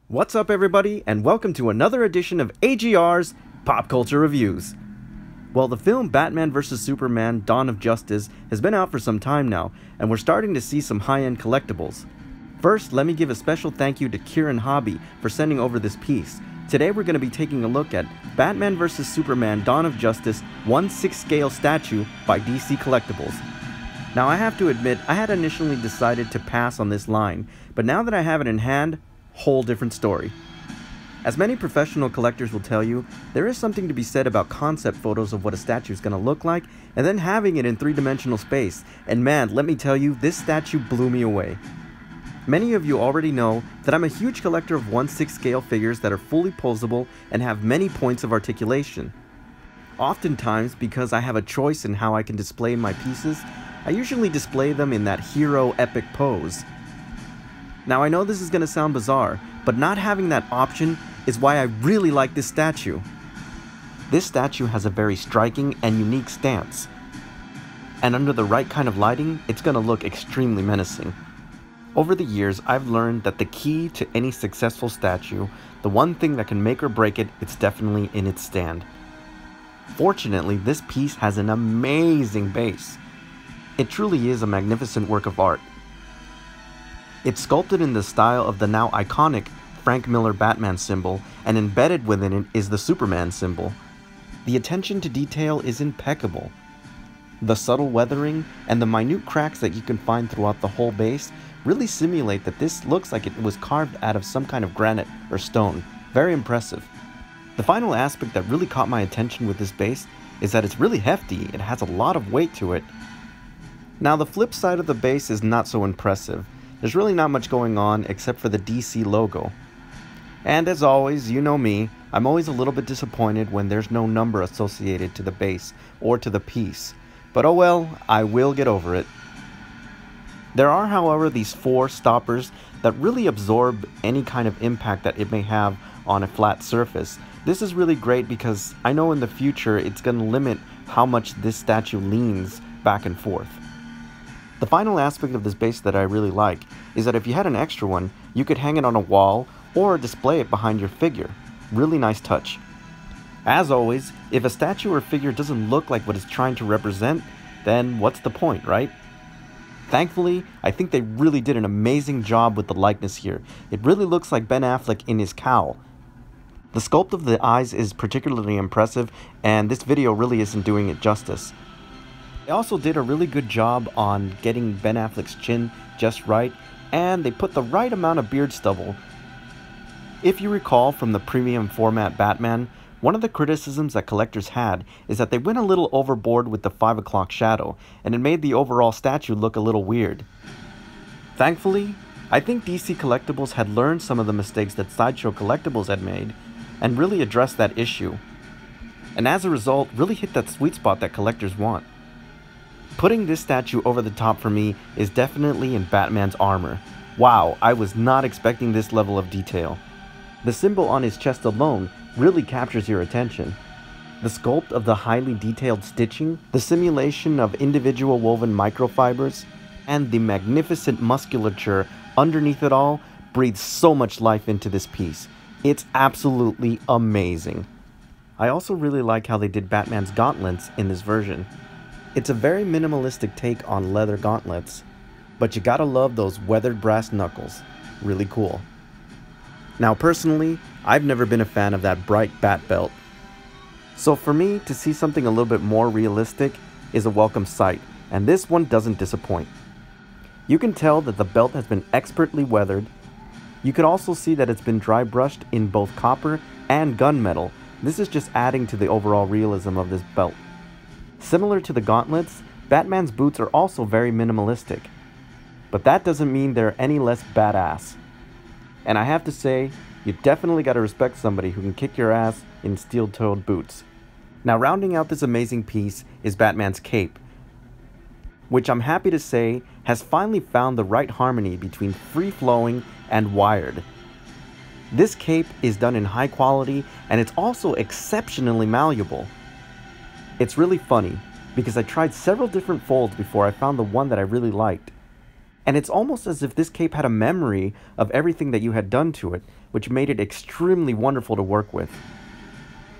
What's up, everybody, and welcome to another edition of AGR's Pop Culture Reviews. Well, the film Batman vs. Superman: Dawn of Justice has been out for some time now, and we're starting to see some high-end collectibles. First, let me give a special thank you to Kieran Hobby for sending over this piece. Today we're going to be taking a look at Batman vs. Superman: Dawn of Justice 1/6 scale statue by DC Collectibles. Now, I have to admit, I had initially decided to pass on this line, but now that I have it in hand, whole different story. As many professional collectors will tell you, there is something to be said about concept photos of what a statue is going to look like, and then having it in three-dimensional space, and man, let me tell you, this statue blew me away. Many of you already know that I'm a huge collector of 1/6 scale figures that are fully posable and have many points of articulation. Oftentimes, because I have a choice in how I can display my pieces, I usually display them in that hero epic pose. Now, I know this is going to sound bizarre, but not having that option is why I really like this statue. This statue has a very striking and unique stance, and under the right kind of lighting, it's going to look extremely menacing. Over the years, I've learned that the key to any successful statue, the one thing that can make or break it, it's definitely in its stand. Fortunately, this piece has an amazing base. It truly is a magnificent work of art. It's sculpted in the style of the now iconic Frank Miller Batman symbol, and embedded within it is the Superman symbol. The attention to detail is impeccable. The subtle weathering and the minute cracks that you can find throughout the whole base really simulate that this looks like it was carved out of some kind of granite or stone. Very impressive. The final aspect that really caught my attention with this base is that it's really hefty. It has a lot of weight to it. Now, the flip side of the base is not so impressive. There's really not much going on except for the DC logo. And as always, you know me, I'm always a little bit disappointed when there's no number associated to the base or to the piece. But oh well, I will get over it. There are, however, these 4 stoppers that really absorb any kind of impact that it may have on a flat surface. This is really great because I know in the future it's going to limit how much this statue leans back and forth. The final aspect of this base that I really like is that if you had an extra one, you could hang it on a wall or display it behind your figure. Really nice touch. As always, if a statue or figure doesn't look like what it's trying to represent, then what's the point, right? Thankfully, I think they really did an amazing job with the likeness here. It really looks like Ben Affleck in his cowl. The sculpt of the eyes is particularly impressive, and this video really isn't doing it justice. They also did a really good job on getting Ben Affleck's chin just right, and they put the right amount of beard stubble. If you recall from the premium format Batman, one of the criticisms that collectors had is that they went a little overboard with the 5 o'clock shadow, and it made the overall statue look a little weird. Thankfully, I think DC Collectibles had learned some of the mistakes that Sideshow Collectibles had made, and really addressed that issue. And as a result, really hit that sweet spot that collectors want. Putting this statue over the top for me is definitely in Batman's armor. Wow, I was not expecting this level of detail. The symbol on his chest alone really captures your attention. The sculpt of the highly detailed stitching, the simulation of individual woven microfibers, and the magnificent musculature underneath it all breathes so much life into this piece. It's absolutely amazing. I also really like how they did Batman's gauntlets in this version. It's a very minimalistic take on leather gauntlets, but you gotta love those weathered brass knuckles. Really cool. Now personally, I've never been a fan of that bright bat belt. So for me, to see something a little bit more realistic is a welcome sight, and this one doesn't disappoint. You can tell that the belt has been expertly weathered. You can also see that it's been dry brushed in both copper and gunmetal. This is just adding to the overall realism of this belt. Similar to the gauntlets, Batman's boots are also very minimalistic, but that doesn't mean they're any less badass. And I have to say, you definitely gotta respect somebody who can kick your ass in steel-toed boots. Now, rounding out this amazing piece is Batman's cape, which I'm happy to say has finally found the right harmony between free-flowing and wired. This cape is done in high quality, and it's also exceptionally malleable. It's really funny, because I tried several different folds before I found the one that I really liked. And it's almost as if this cape had a memory of everything that you had done to it, which made it extremely wonderful to work with.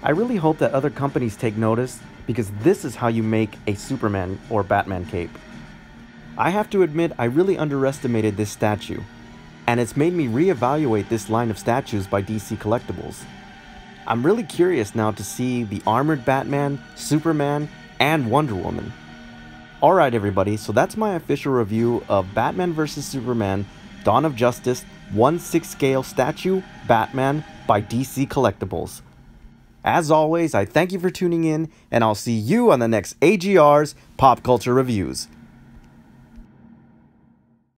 I really hope that other companies take notice, because this is how you make a Superman or Batman cape. I have to admit, I really underestimated this statue, and it's made me reevaluate this line of statues by DC Collectibles. I'm really curious now to see the armored Batman, Superman, and Wonder Woman. Alright everybody, so that's my official review of Batman vs Superman Dawn of Justice 1/6 scale statue Batman by DC Collectibles. As always, I thank you for tuning in, and I'll see you on the next AGR's Pop Culture Reviews.